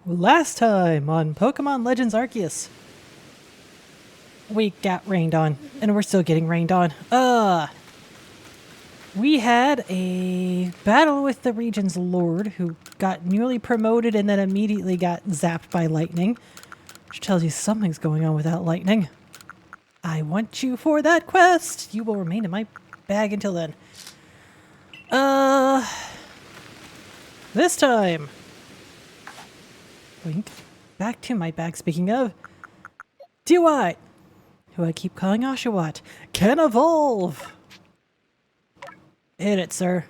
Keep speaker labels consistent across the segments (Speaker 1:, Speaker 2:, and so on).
Speaker 1: Last time on Pokemon Legends Arceus, we got rained on, and we're still getting rained on. We had a battle with the region's lord who got newly promoted and then immediately got zapped by lightning, which tells you something's going on without lightning. I want you for that quest. You will remain in my bag until then. This time, Blink. Back to my bag, speaking of. Duat, who I keep calling Oshawott, can evolve! Hit it, sir.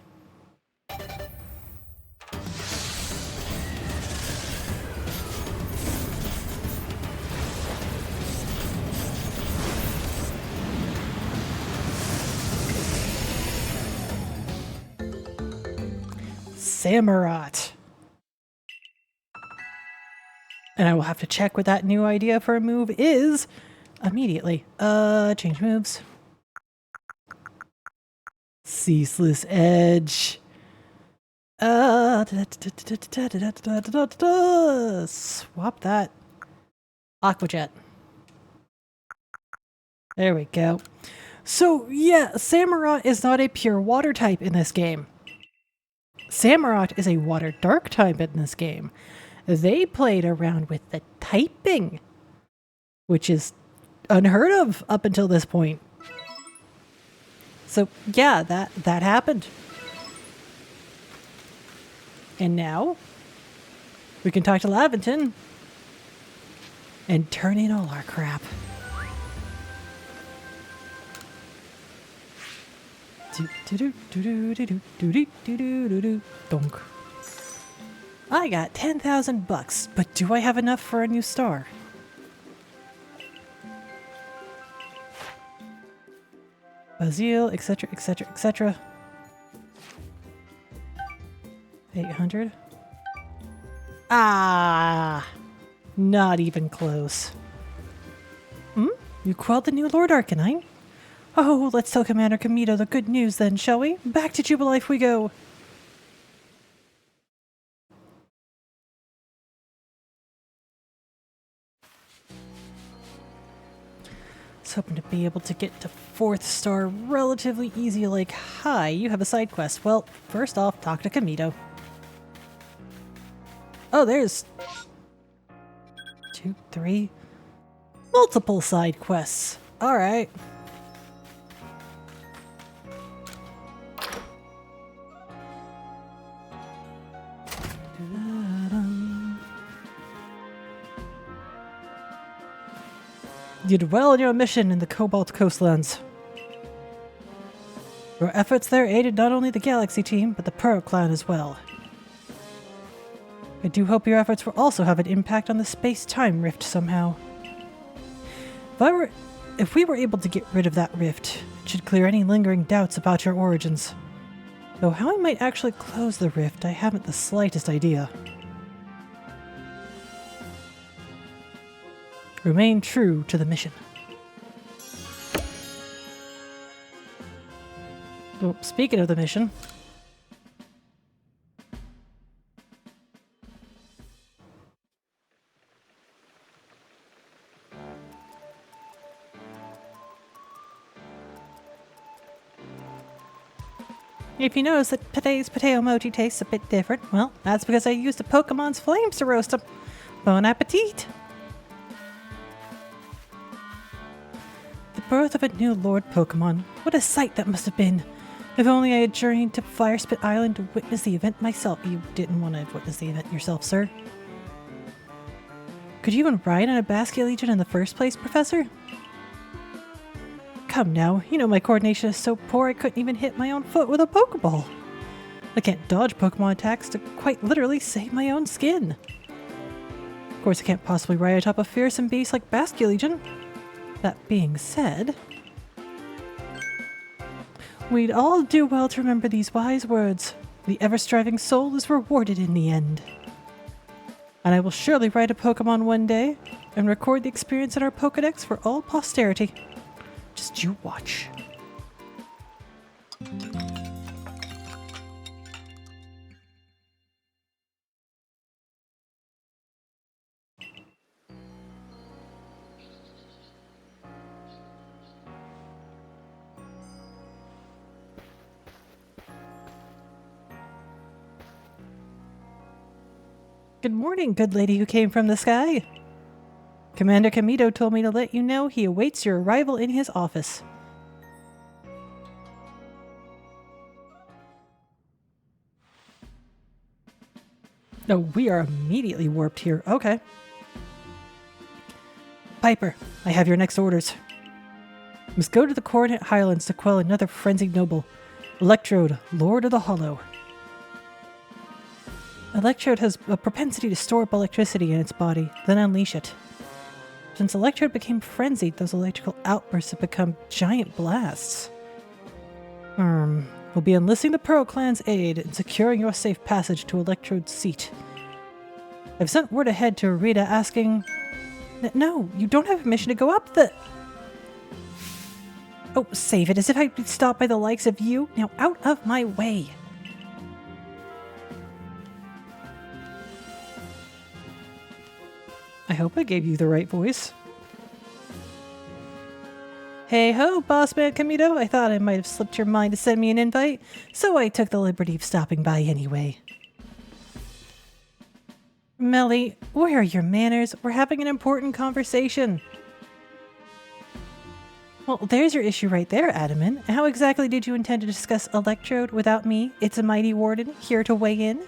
Speaker 1: Samurott. And I will have to check what that new idea for a move is immediately. Change moves. Ceaseless Edge. Swap that. Aqua Jet. There we go. So yeah, Samurott is not a pure water type in this game. Samurott is a water dark type in this game. They played around with the typing, which is unheard of up until this point. So yeah, that happened. And now we can talk to Laventon and turn in all our crap. Donk. I got 10,000 bucks, but do I have enough for a new star? Bazil, etc., etc., etc. 800. Ah, not even close. You quelled the new Lord Arcanine? Oh, let's tell Commander Kamito the good news then, shall we? Back to Jubilife we go! I was hoping to be able to get to 4th star relatively easy, like, hi, you have a side quest. Well, first off, talk to Kamito. Oh, there's 2, 3, multiple side quests. Alright. You did well in your mission in the Cobalt Coastlands. Your efforts there aided not only the Galaxy team, but the Pearl Clan as well. I do hope your efforts will also have an impact on the space-time rift somehow. If we were able to get rid of that rift, it should clear any lingering doubts about your origins. Though how I might actually close the rift, I haven't the slightest idea. Remain true to the mission. Well, speaking of the mission, if you notice that today's potato emoji tastes a bit different, well, that's because I used a Pokemon's flames to roast them. Bon appetit! The birth of a new Lord Pokemon. What a sight that must have been. If only I had journeyed to Firespit Island to witness the event myself. You didn't want to witness the event yourself, sir. Could you even ride on a Basculegion in the first place, Professor? Come now, you know my coordination is so poor I couldn't even hit my own foot with a Pokeball. I can't dodge Pokemon attacks to quite literally save my own skin. Of course I can't possibly ride atop a fearsome beast like Basculegion. That being said, we'd all do well to remember these wise words. The ever-striving soul is rewarded in the end. And I will surely ride a Pokemon one day and record the experience in our Pokedex for all posterity. Just you watch. Good morning, good lady who came from the sky. Commander Kamito told me to let you know he awaits your arrival in his office. Oh, we are immediately warped here. Okay. Piper, I have your next orders. Must go to the Coordinate Highlands to quell another frenzied noble. Electrode, Lord of the Hollow. Electrode has a propensity to store up electricity in its body, then unleash it. Since Electrode became frenzied, those electrical outbursts have become giant blasts. We'll be enlisting the Pearl Clan's aid in securing your safe passage to Electrode's seat. I've sent word ahead to Rita asking... No, you don't have permission to go up the... Oh, save it, as if I'd be stopped by the likes of you. Now out of my way. I hope I gave you the right voice. Hey ho, Bossman Kamito. I thought I might have slipped your mind to send me an invite, so I took the liberty of stopping by anyway. Melly, where are your manners? We're having an important conversation. Well, there's your issue right there, Adaman. How exactly did you intend to discuss Electrode without me, It's a Mighty Warden, here to weigh in?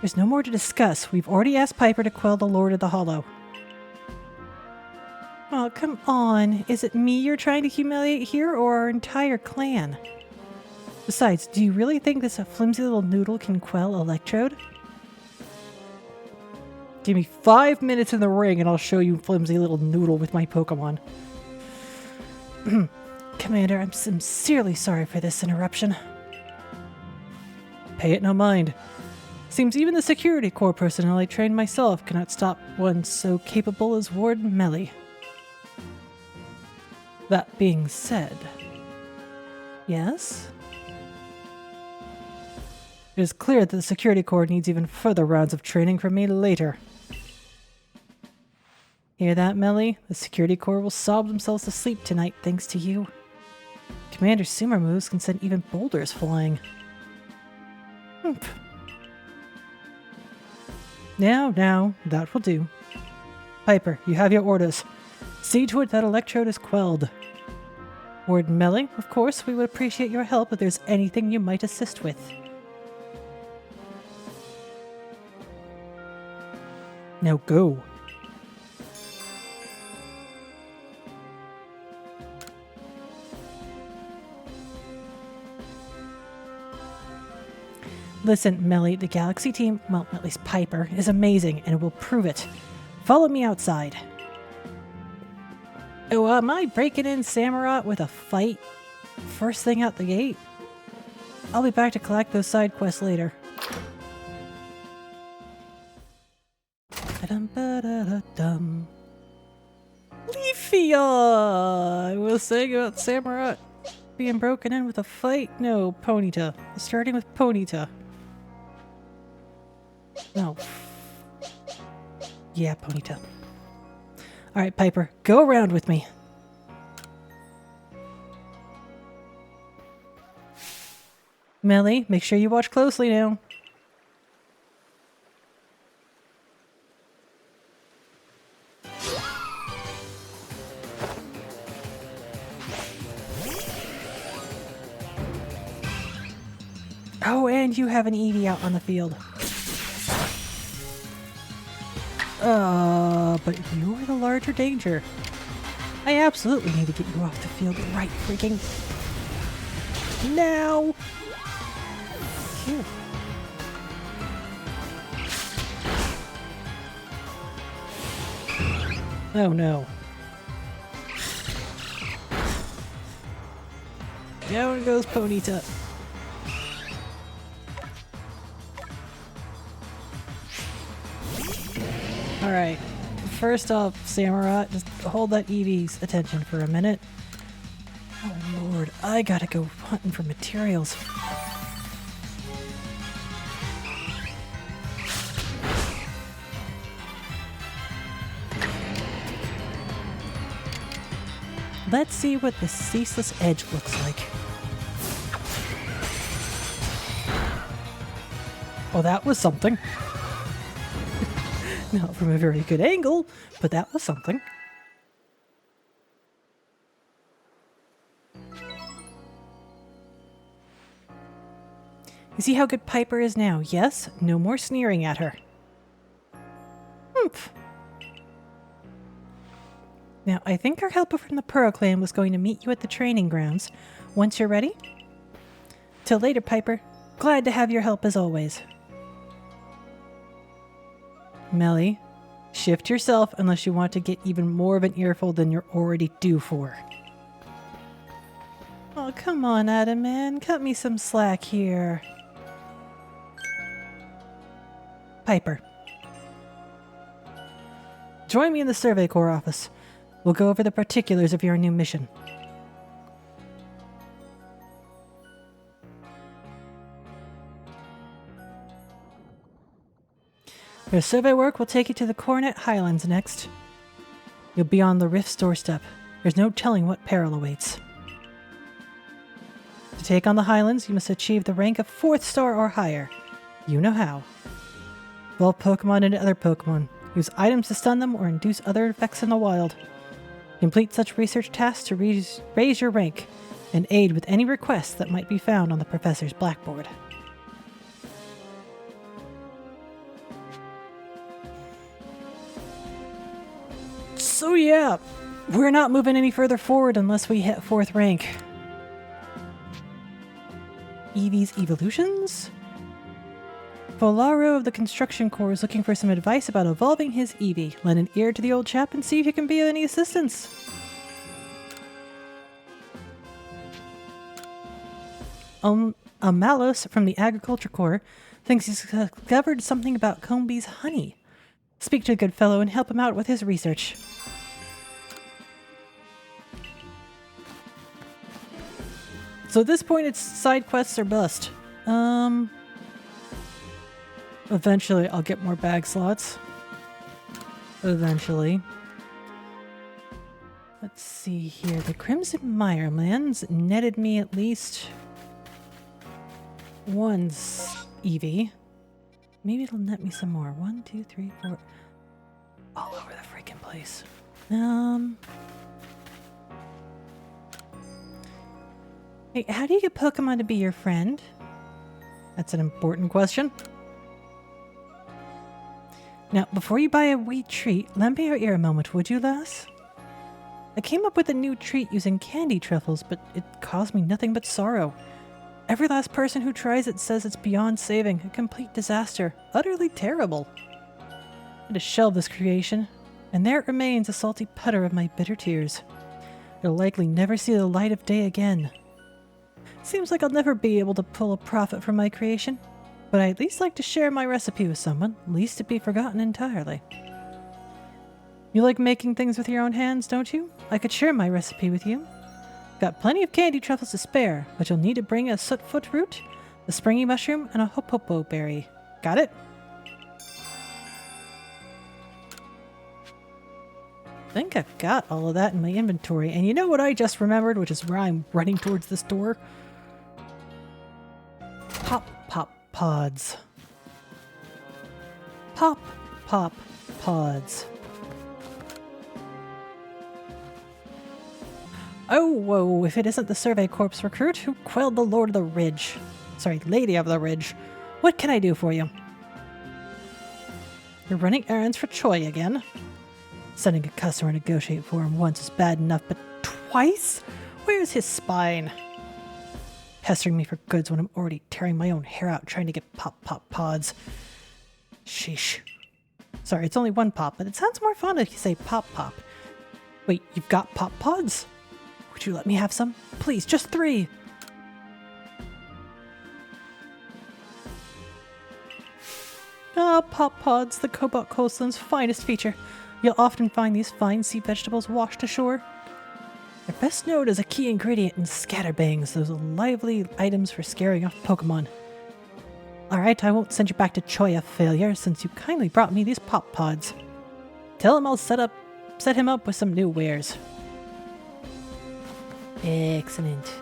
Speaker 1: There's no more to discuss. We've already asked Piper to quell the Lord of the Hollow. Oh, come on. Is it me you're trying to humiliate here, or our entire clan? Besides, do you really think this flimsy little noodle can quell Electrode? Give me 5 minutes in the ring and I'll show you flimsy little noodle with my Pokemon. Commander, I'm sincerely sorry for this interruption. Pay it no mind. Seems even the security corps personnel I trained myself cannot stop one so capable as Warden Melly. That being said... Yes? It is clear that the security corps needs even further rounds of training from me later. Hear that, Melly? The security corps will sob themselves to sleep tonight thanks to you. Commander Sumer moves can send even boulders flying. Now, that will do. Piper, you have your orders. See to it that Electrode is quelled. Warden Melly, of course, we would appreciate your help if there's anything you might assist with. Now go. Listen, Melly, the Galaxy team, well, at least Piper, is amazing, and it will prove it. Follow me outside. Oh, am I breaking in Samurott with a fight first thing out the gate? I'll be back to collect those side quests later. Ba-dum-ba-da-da-dum. Leafia! I was saying about Samurott being broken in with a fight? No, Ponyta. Starting with Ponyta. No. Yeah, Ponyta. Alright, Piper, go around with me. Melly, make sure you watch closely now. Oh, and you have an Eevee out on the field. But you're the larger danger. I absolutely need to get you off the field right freaking now. Here. Oh no. Down goes Ponyta. Alright, first off, Samurott, just hold that Eevee's attention for a minute. Oh lord, I gotta go hunting for materials. Let's see what the Ceaseless Edge looks like. Oh, that was something. Not from a very good angle, but that was something. You see how good Piper is now? Yes, no more sneering at her. Humph. Now, I think our helper from the Pearl Clan was going to meet you at the training grounds. Once you're ready? Till later, Piper. Glad to have your help as always. Melly, shift yourself unless you want to get even more of an earful than you're already due for. Oh, come on, Adam, man. Cut me some slack here. Piper. Join me in the Survey Corps office. We'll go over the particulars of your new mission. Your survey work will take you to the Coronet Highlands next. You'll be on the Rift's doorstep. There's no telling what peril awaits. To take on the Highlands, you must achieve the rank of 4th star or higher. You know how. Evolve Pokémon into other Pokémon. Use items to stun them or induce other effects in the wild. Complete such research tasks to raise your rank and aid with any requests that might be found on the professor's blackboard. So yeah, we're not moving any further forward unless we hit 4th rank. Eevee's evolutions? Volaro of the Construction Corps is looking for some advice about evolving his Eevee. Lend an ear to the old chap and see if he can be of any assistance. Amalos from the Agriculture Corps thinks he's discovered something about Combee's honey. Speak to the good fellow and help him out with his research. So at this point, it's side quests or bust. Eventually, I'll get more bag slots. Eventually. Let's see here. The Crimson Mirelands netted me at least one Eevee. Maybe it'll net me some more. 1, 2, 3, 4. All over the freaking place. Hey, how do you get Pokemon to be your friend? That's an important question. Now, before you buy a wheat treat, lend me your ear a moment, would you, lass? I came up with a new treat using candy truffles, but it caused me nothing but sorrow. Every last person who tries it says it's beyond saving, a complete disaster, utterly terrible. I had to shelve this creation, and there it remains, a salty puddle of my bitter tears. It'll likely never see the light of day again. Seems like I'll never be able to pull a profit from my creation, but I at least like to share my recipe with someone, least it be forgotten entirely. You like making things with your own hands, don't you? I could share my recipe with you. Got plenty of candy truffles to spare, but you'll need to bring a sootfoot root, a springy mushroom, and a hopopo berry. Got it? I think I've got all of that in my inventory, and you know what I just remembered, which is where I'm running towards this door? Pop pods. Pop pods. Oh, whoa, if it isn't the Survey Corps recruit who quelled the Lord of the Ridge. Sorry, Lady of the Ridge. What can I do for you? You're running errands for Choi again? Sending a customer to negotiate for him once is bad enough, but twice? Where's his spine? Pestering me for goods when I'm already tearing my own hair out trying to get pop pods. Sheesh. Sorry, it's only one pop, but it sounds more fun if you say pop. Wait, you've got pop pods? Would you let me have some? Please, just 3. Ah, pop pods, the Cobalt Coastland's finest feature. You'll often find these fine sea vegetables washed ashore. They're best known as a key ingredient in scatterbangs, those lively items for scaring off Pokemon. Alright, I won't send you back to Choya, failure, since you kindly brought me these pop pods. Tell him I'll set him up with some new wares. Excellent.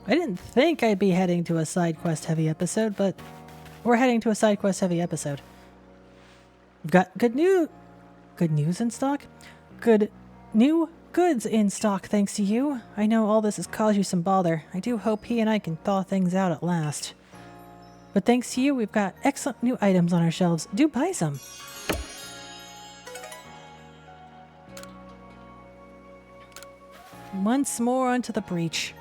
Speaker 1: I didn't think I'd be heading to a side quest heavy episode, but we're heading to a side quest heavy episode. We've got good news in stock? Good new goods in stock thanks to you. I know all this has caused you some bother. I do hope he and I can thaw things out at last. But thanks to you, we've got excellent new items on our shelves. Do buy some. Once more onto the breach.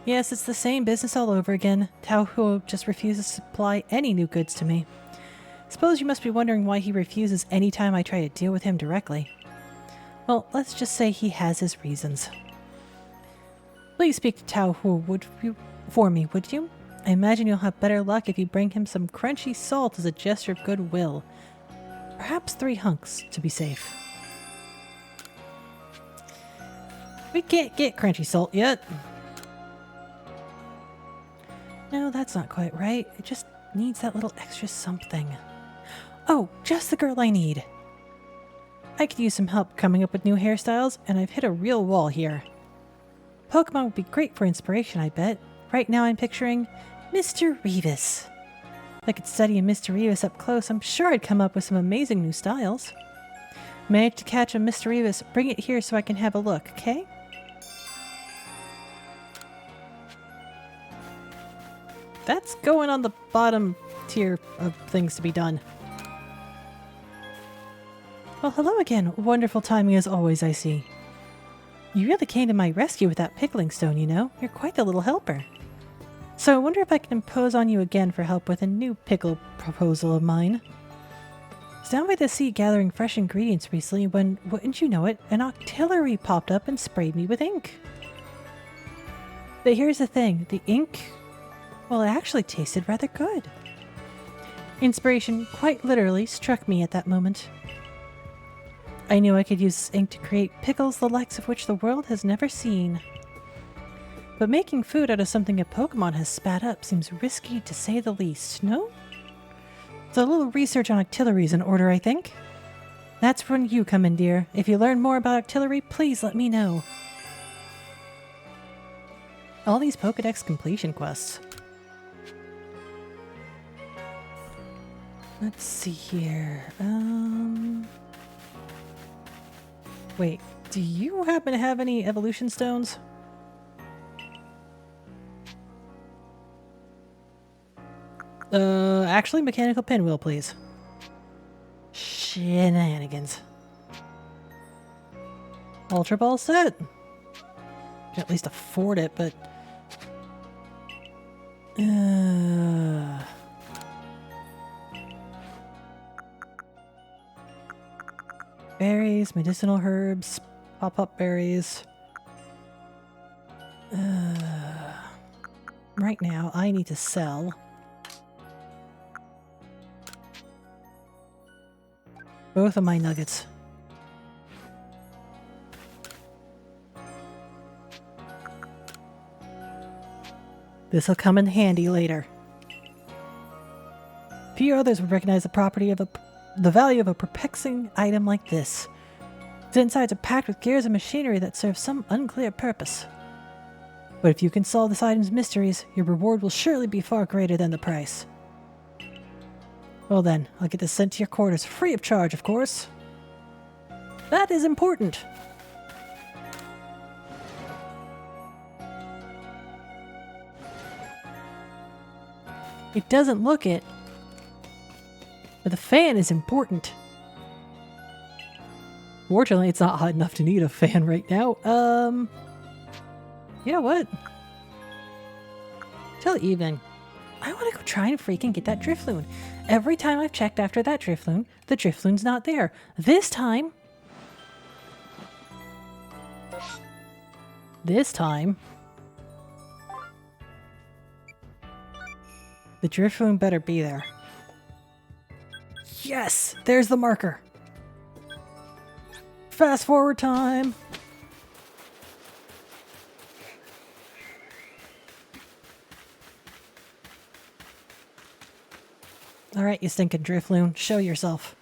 Speaker 1: Yes, it's the same business all over again. Tao Huo just refuses to supply any new goods to me. Suppose you must be wondering why he refuses any time I try to deal with him directly. Well, let's just say he has his reasons. Please speak to Tao Huo for me, would you? I imagine you'll have better luck if you bring him some crunchy salt as a gesture of goodwill. Perhaps 3 hunks, to be safe. We can't get crunchy salt yet. No, that's not quite right. It just needs that little extra something. Oh, just the girl I need. I could use some help coming up with new hairstyles, and I've hit a real wall here. Pokemon would be great for inspiration, I bet. Right now I'm picturing Mr. Revis. If I could study a Mr. Revis up close, I'm sure I'd come up with some amazing new styles. Manage to catch a Mr. Revis, bring it here so I can have a look, okay? That's going on the bottom tier of things to be done. Well, hello again. Wonderful timing as always, I see. You really came to my rescue with that pickling stone, you know? You're quite the little helper. So I wonder if I can impose on you again for help with a new pickle proposal of mine. I was down by the sea gathering fresh ingredients recently when, wouldn't you know it, an octillery popped up and sprayed me with ink. But here's the thing, the ink, well, it actually tasted rather good. Inspiration quite literally struck me at that moment. I knew I could use this ink to create pickles the likes of which the world has never seen. But making food out of something a Pokemon has spat up seems risky to say the least, no? So a little research on octillery is in order, I think. That's when you come in, dear. If you learn more about octillery, please let me know. All these Pokedex completion quests. Let's see here. Wait, do you happen to have any evolution stones? Actually, mechanical pinwheel, please. Shenanigans. Ultra Ball set. Can at least afford it, but... Berries, medicinal herbs, pop-up berries. Right now, I need to sell both of my nuggets. This'll come in handy later. Few others would recognize the value of a perplexing item like this. Its insides are packed with gears and machinery that serve some unclear purpose. But if you can solve this item's mysteries, your reward will surely be far greater than the price. Well then, I'll get this sent to your quarters free of charge, of course. That is important. It doesn't look it, but the fan is important. Fortunately, it's not hot enough to need a fan right now. You know what? Till evening. I want to go try and freaking get that Drifloon. Every time I've checked after that Drifloon, the Drifloon's not there. This time... the Drifloon better be there. Yes! There's the marker! Fast forward time! Alright, you stinking Drifloon, show yourself.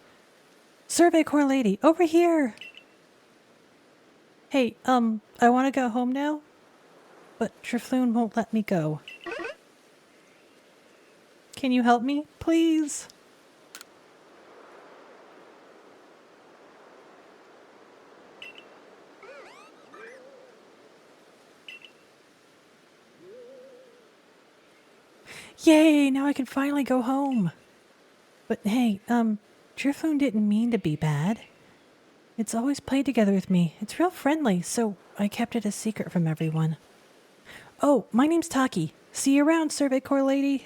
Speaker 1: Survey Corps lady, over here! Hey, I want to go home now, but Drifloon won't let me go. Can you help me, please? Yay, now I can finally go home. But hey, Drifloon didn't mean to be bad. It's always played together with me. It's real friendly, so I kept it a secret from everyone. Oh, my name's Taki. See you around, Survey Corps lady.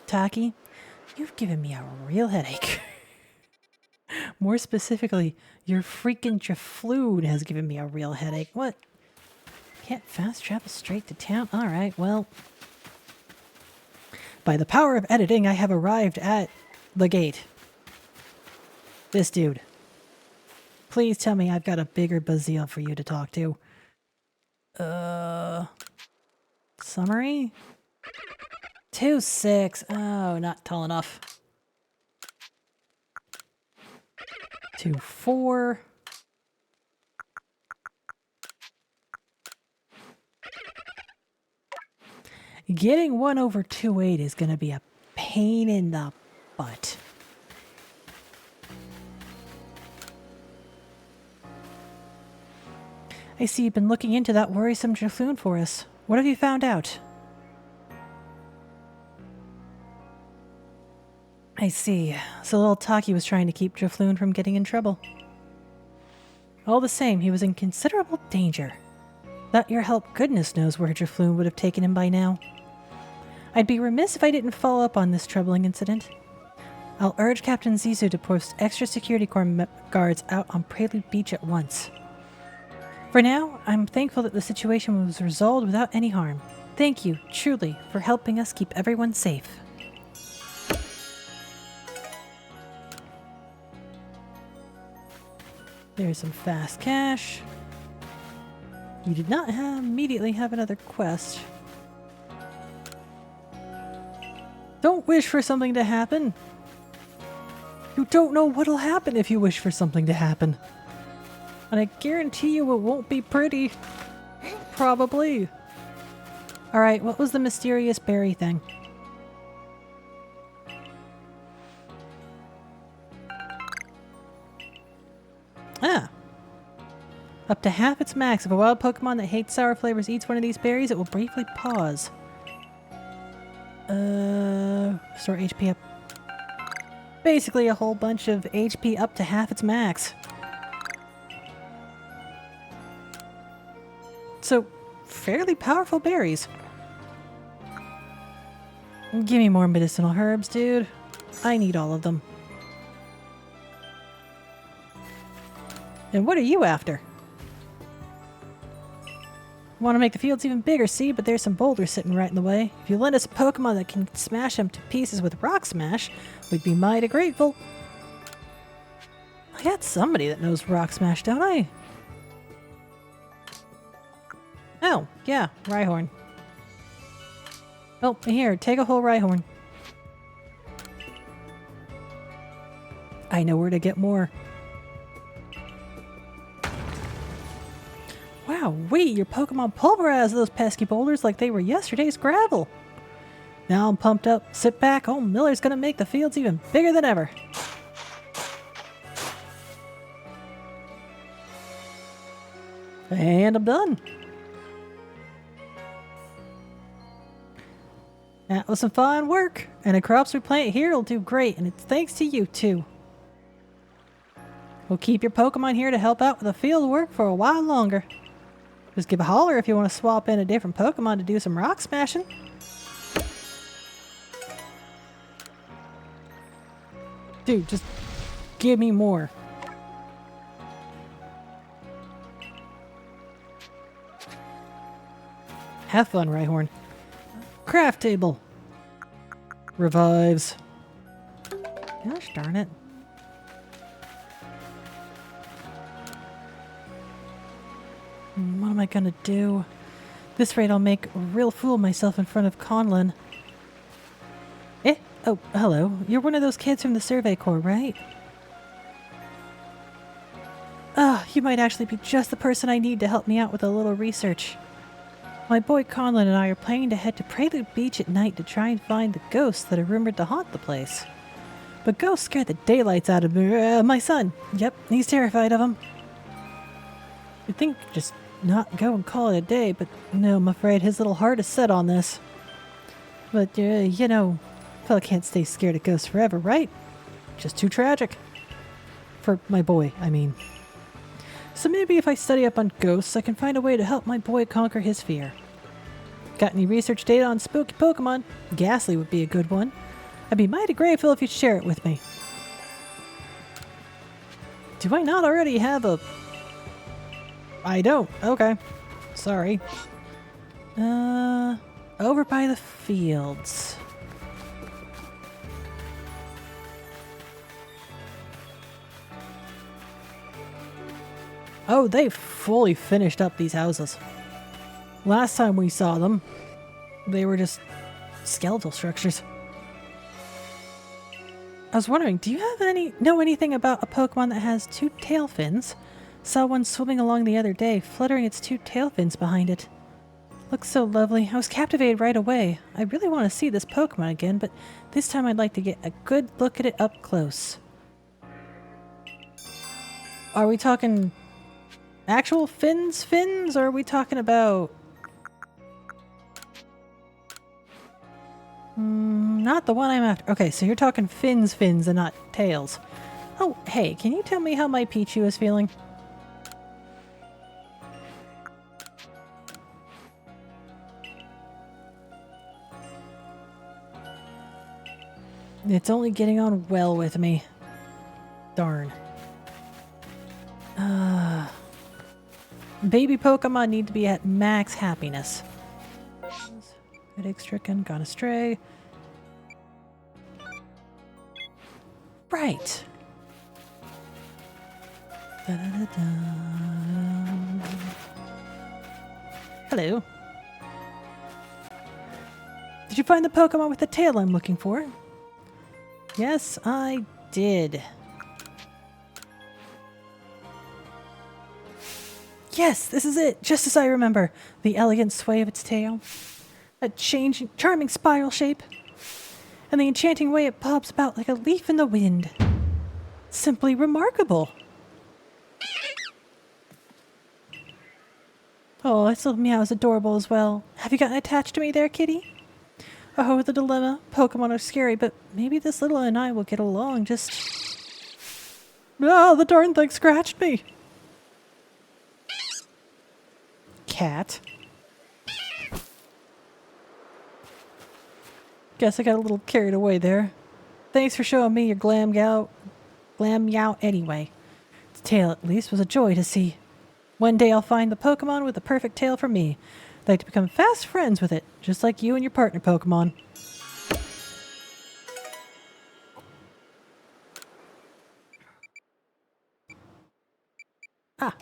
Speaker 1: Taki, you've given me a real headache. More specifically, your freaking Drifloon has given me a real headache. What? Can't fast travel straight to town? Alright, well. By the power of editing, I have arrived at the gate. This dude. Please tell me I've got a bigger Bazille for you to talk to. Summary? 2'6". Oh, not tall enough. 2'4". Getting 1/2.8 is going to be a pain in the butt. I see you've been looking into that worrisome Drifloon for us. What have you found out? I see. So little Taki was trying to keep Drifloon from getting in trouble. All the same, he was in considerable danger. Without your help, goodness knows where Drifloon would have taken him by now. I'd be remiss if I didn't follow up on this troubling incident. I'll urge Captain Zizou to post extra security corps guards out on Prelude Beach at once. For now, I'm thankful that the situation was resolved without any harm. Thank you, truly, for helping us keep everyone safe. There's some fast cash. You did not immediately have another quest. Don't wish for something to happen. You don't know what'll happen if you wish for something to happen. And I guarantee you it won't be pretty. Probably. Alright, what was the mysterious berry thing? Ah. Up to half its max. If a wild Pokemon that hates sour flavors eats one of these berries, it will briefly pause. Restore HP up. Basically a whole bunch of HP up to half its max. So, fairly powerful berries. Give me more medicinal herbs, dude. I need all of them. And what are you after? Want to make the fields even bigger, see? But there's some boulders sitting right in the way. If you lend us a Pokemon that can smash them to pieces with Rock Smash, we'd be mighty grateful. I got somebody that knows Rock Smash, don't I? Oh, yeah, Rhyhorn. Oh, here, take a whole Rhyhorn. I know where to get more. Wow, wait, your Pokemon pulverized those pesky boulders like they were yesterday's gravel. Now I'm pumped up. Sit back, old Miller's gonna make the fields even bigger than ever. And I'm done. That was some fine work, and the crops we plant here will do great, and it's thanks to you too. We'll keep your Pokemon here to help out with the field work for a while longer. Just give a holler if you want to swap in a different Pokemon to do some rock smashing. Dude, just give me more. Have fun, Rhyhorn. Craft table. Revives. Gosh darn it. What am I gonna do? This rate I'll make a real fool of myself in front of Conlon. Eh? Oh, hello. You're one of those kids from the Survey Corps, right? Ah, you might actually be just the person I need to help me out with a little research. My boy Conlon and I are planning to head to Prelude Beach at night to try and find the ghosts that are rumored to haunt the place. But ghosts scare the daylights out of my son. Yep, he's terrified of them. You'd think just not go and call it a day, but no, I'm afraid his little heart is set on this. But, you know, fella can't stay scared of ghosts forever, right? Just too tragic. For my boy, I mean. So maybe if I study up on ghosts, I can find a way to help my boy conquer his fear. Got any research data on spooky Pokemon? Ghastly would be a good one. I'd be mighty grateful if you'd share it with me. Do I not already have a... I don't. Okay. Sorry. Over by the fields. Oh, they fully finished up these houses. Last time we saw them, they were just skeletal structures. I was wondering, do you have know anything about a Pokemon that has two tail fins? Saw one swimming along the other day, fluttering its two tail fins behind it. Looks so lovely. I was captivated right away. I really want to see this Pokemon again, but this time I'd like to get a good look at it up close. Are we talking actual fins, or are we talking about... not the one I'm after. Okay, so you're talking fins and not tails. Oh, hey, can you tell me how my Pichu is feeling? It's only getting on well with me. Darn. Baby Pokemon need to be at max happiness. Headache stricken, gone astray. Right. Da-da-da-da. Hello. Did you find the Pokemon with the tail I'm looking for? Yes, I did. Yes, this is it, just as I remember. The elegant sway of its tail, a charming spiral shape, and the enchanting way it bobs about like a leaf in the wind. Simply remarkable. Oh, this little meow is adorable as well. Have you gotten attached to me there, kitty? Oh, the dilemma. Pokemon are scary, but maybe this little and I will get along just... Oh, the darn thing scratched me. Cat. Guess I got a little carried away there. Thanks for showing me your glam meow anyway. Its tail at least was a joy to see. One day I'll find the Pokemon with the perfect tail for me. I'd like to become fast friends with it, just like you and your partner Pokemon. Ah.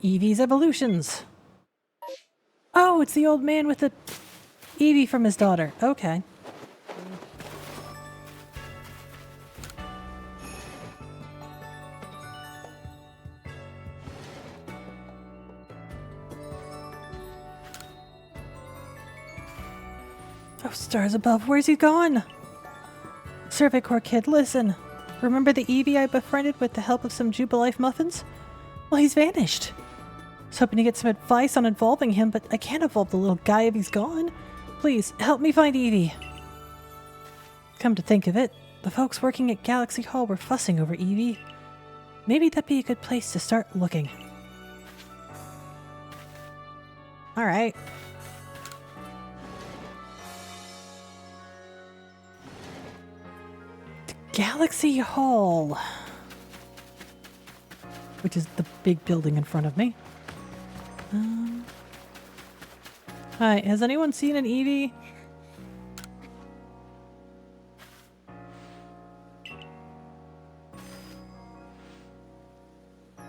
Speaker 1: Eevee's evolutions. Oh, it's the old man with the Eevee from his daughter. Okay. Oh, stars above, where's he gone? Survey Corps kid, listen. Remember the Eevee I befriended with the help of some Jubilife muffins? Well, he's vanished. I was hoping to get some advice on involving him, but I can't involve the little guy if he's gone. Please, help me find Eevee. Come to think of it, the folks working at Galaxy Hall were fussing over Eevee. Maybe that'd be a good place to start looking. Alright. Galaxy Hall, which is the big building in front of me. Hi, has anyone seen an Eevee?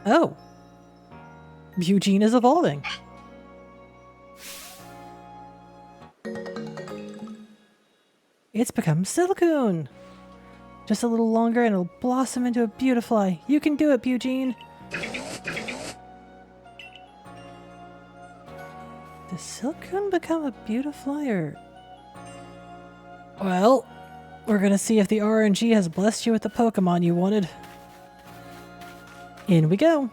Speaker 1: Oh, Eugene is evolving. It's become Silcoon. Just a little longer and it'll blossom into a Beautifly. You can do it, Eugene. Does Silcoon become a beautifier? Well, we're gonna see if the RNG has blessed you with the Pokemon you wanted. In we go.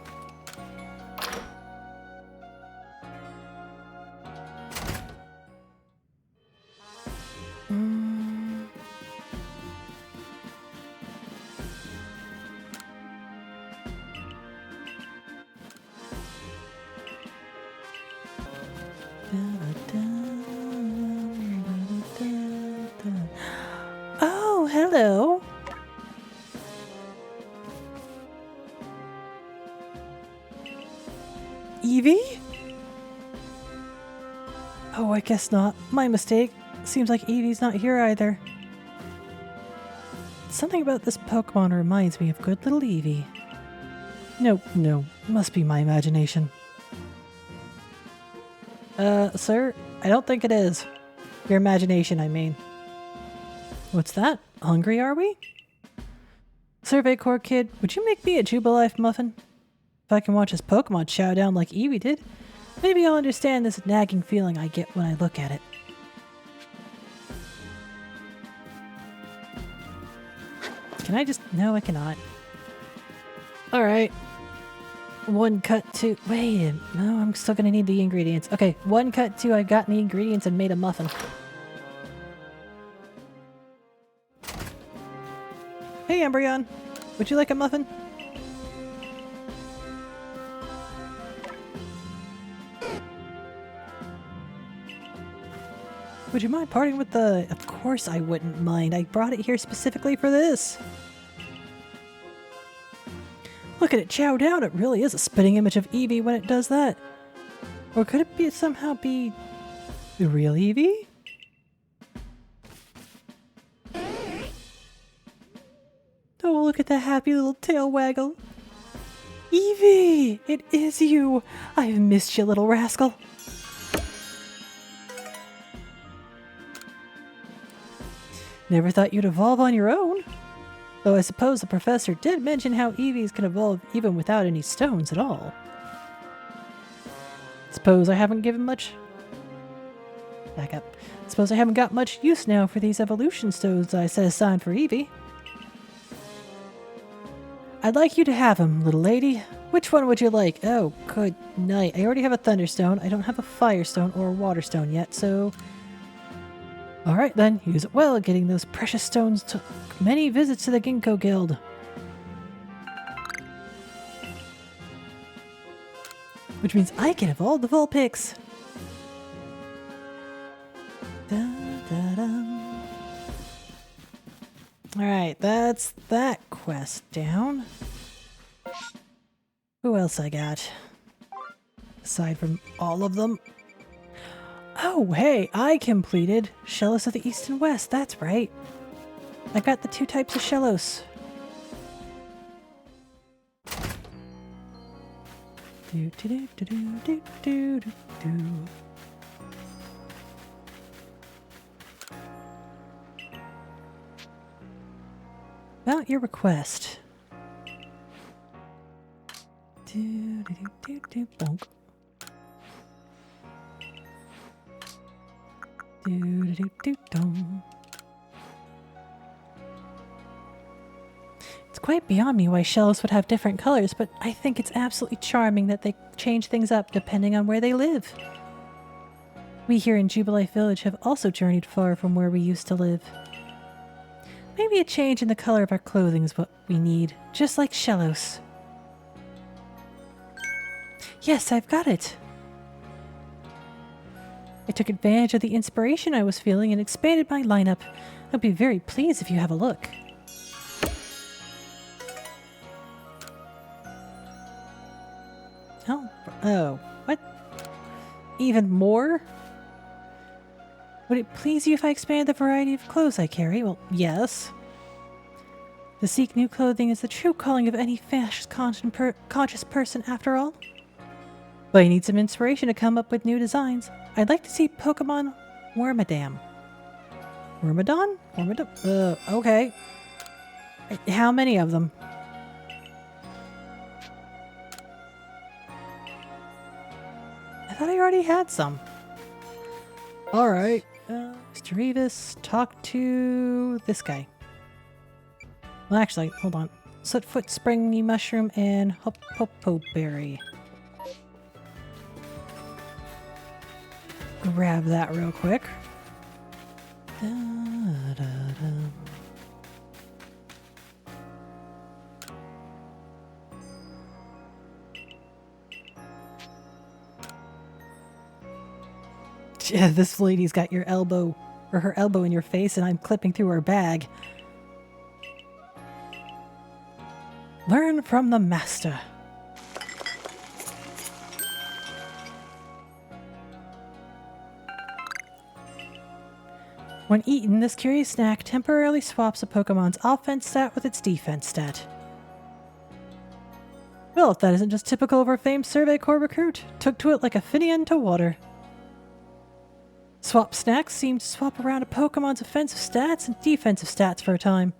Speaker 1: Oh, hello. Eevee? Oh, I guess not. My mistake. Seems like Eevee's not here either. Something about this Pokemon reminds me of good little Eevee. No, must be my imagination. Sir, I don't think it is. Your imagination, I mean. What's that? Hungry, are we? Survey Corps kid, would you make me a Jubilife muffin? If I can watch this Pokemon chow down like Eevee did, maybe I'll understand this nagging feeling I get when I look at it. Can I just... No, I cannot. Alright. One cut two... Wait, no, I'm still gonna need the ingredients. Okay, one cut two, I've gotten the ingredients and made a muffin. Hey, Embryon. Would you like a muffin? Would you mind parting with the... Of course I wouldn't mind. I brought it here specifically for this. Look at it chow down. It really is a spitting image of Eevee when it does that. Or could it be somehow be the real Eevee? Oh, look at that happy little tail waggle. Eevee! It is you! I've missed you, little rascal. Never thought you'd evolve on your own. Though I suppose the professor did mention how Eevees can evolve even without any stones at all. Suppose I haven't given much... Back up. Suppose I haven't got much use now for these evolution stones I set aside for Eevee. I'd like you to have them, little lady. Which one would you like? Oh, good night. I already have a Thunderstone. I don't have a Firestone or a Waterstone yet, so... Alright then, use it well. Getting those precious stones took many visits to the Ginkgo Guild. Which means I can evolve the Vulpix. Alright, that's that quest down. Who else I got? Aside from all of them. Oh, hey, I completed Shellos of the East and West. That's right. I got the 2 types of Shellos. Do do do do do do do do. About your request. Do do do do do bonk. Do do do do dum. It's quite beyond me why Shellos would have different colors, but I think it's absolutely charming that they change things up depending on where they live. We here in Jubilife Village have also journeyed far from where we used to live. Maybe a change in the color of our clothing is what we need, just like Shellos. Yes, I've got it. I took advantage of the inspiration I was feeling and expanded my lineup. I'll be very pleased if you have a look. Oh, what? Even more? Would it please you if I expand the variety of clothes I carry? Well, yes. To seek new clothing is the true calling of any fashion-conscious person, after all. But I need some inspiration to come up with new designs. I'd like to see Pokemon Wormadam. Wormadon? Okay. How many of them? I thought I already had some. Alright. Mr. Revis, talk to this guy. Well, actually, hold on. Sootfoot, Springy Mushroom, and Hop-Hop-Hop Berry. Grab that real quick. Yeah, this lady's got your elbow, or her elbow in your face, and I'm clipping through her bag. Learn from the master. When eaten, this curious snack temporarily swaps a Pokemon's offense stat with its defense stat. Well, if that isn't just typical of our famed Survey Corps recruit, took to it like a Finian to water. Swap snacks seem to swap around a Pokemon's offensive stats and defensive stats for a time.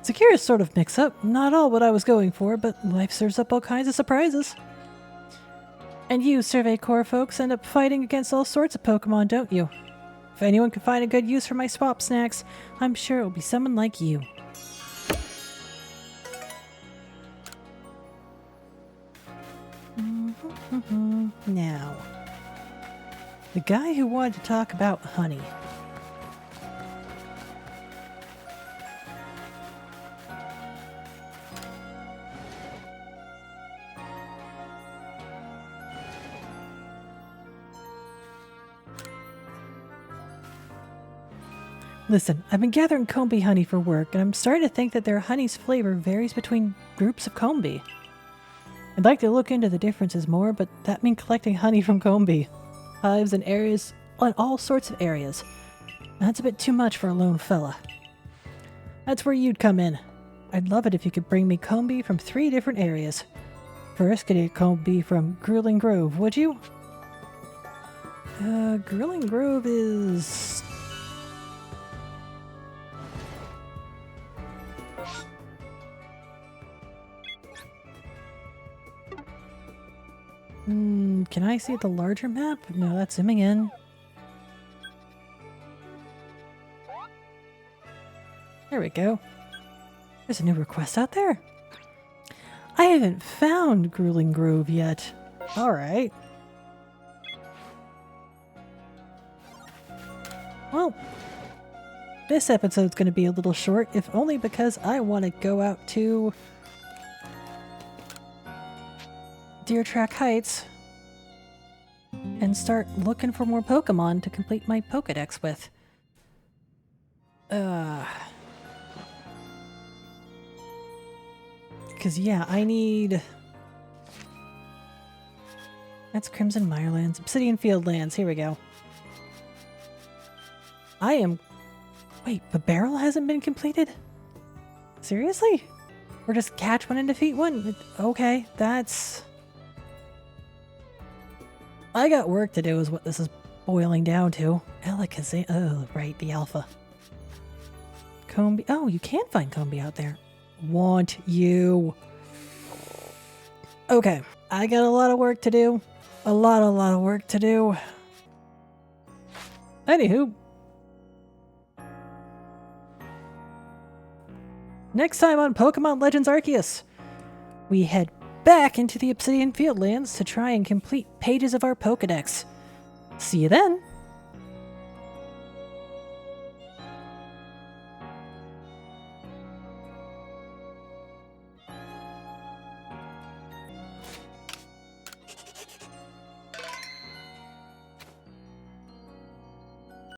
Speaker 1: It's a curious sort of mix-up, not all what I was going for, but life serves up all kinds of surprises. And you, Survey Corps folks, end up fighting against all sorts of Pokemon, don't you? If anyone can find a good use for my swap snacks, I'm sure it will be someone like you. Now, the guy who wanted to talk about honey. Listen, I've been gathering Combi honey for work, and I'm starting to think that their honey's flavor varies between groups of Combi. I'd like to look into the differences more, but that means collecting honey from Combi. Hives and areas, on all sorts of areas. That's a bit too much for a lone fella. That's where you'd come in. I'd love it if you could bring me Combi from 3 different areas. First, get a Combi from Grueling Grove, would you? Grueling Grove is... can I see the larger map? No, that's zooming in. There we go. There's a new request out there. I haven't found Grueling Grove yet. Alright. Well, this episode's going to be a little short, if only because I want to go out to Deer Track Heights and start looking for more Pokemon to complete my Pokedex with. Because yeah, I need... That's Crimson Mirelands, Obsidian Fieldlands, here we go. I am... Wait, but Barrel hasn't been completed? Seriously? Or just catch one and defeat one? Okay, that's... I got work to do is what this is boiling down to. Alakazam... Oh, right, the alpha. Combi... Oh, you can find Combi out there. Want you. Okay, I got a lot of work to do. A lot of work to do. Anywho. Next time on Pokemon Legends Arceus, we head back into the Obsidian Fieldlands to try and complete pages of our Pokedex. See you then!